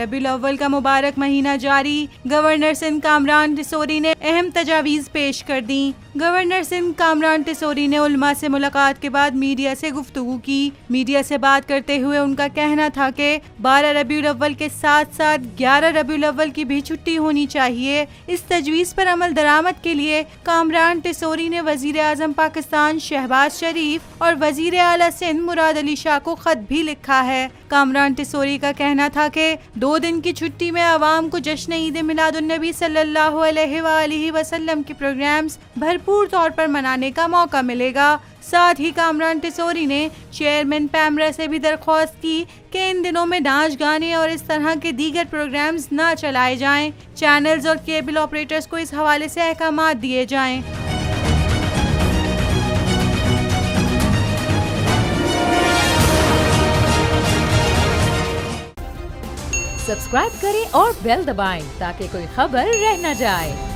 रबीउल अव्वल का मुबारक महीना जारी। गवर्नर सिंध कामरान टिसोरी ने अहम तजावीज़ पेश कर दी। गवर्नर सिंध कामरान टिसोरी ने उलमा से मुलाकात के बाद मीडिया से गुफ्तगू की। मीडिया से बात करते हुए उनका कहना था कि 12 रबीउल अव्वल के साथ साथ 11 रबीउल अव्वल की भी छुट्टी होनी चाहिए। इस तजवीज़ पर अमल दरामद के लिए कामरान टिसोरी ने वज़ीर आज़म पाकिस्तान शहबाज शरीफ और वज़ीर आला सिंध मुराद अली शाह को खत भी लिखा है। कामरान टिसोरी का कहना था कि 2 दिन की छुट्टी में आवाम को जश्न ईद मिलादुन्नबी सल्लल्लाहु अलैहि वसल्लम के प्रोग्राम्स भरपूर तौर पर मनाने का मौका मिलेगा। साथ ही कामरान टिसोरी ने चेयरमैन पैमरा से भी दरख्वास्त की कि इन दिनों में नाच गाने और इस तरह के दीगर प्रोग्राम्स न चलाए जाएं। चैनल्स और केबल ऑपरेटर्स को इस हवाले से अहकामात दिए जाएं। सब्सक्राइब करें और बेल दबाएं ताकि कोई खबर रह न जाए।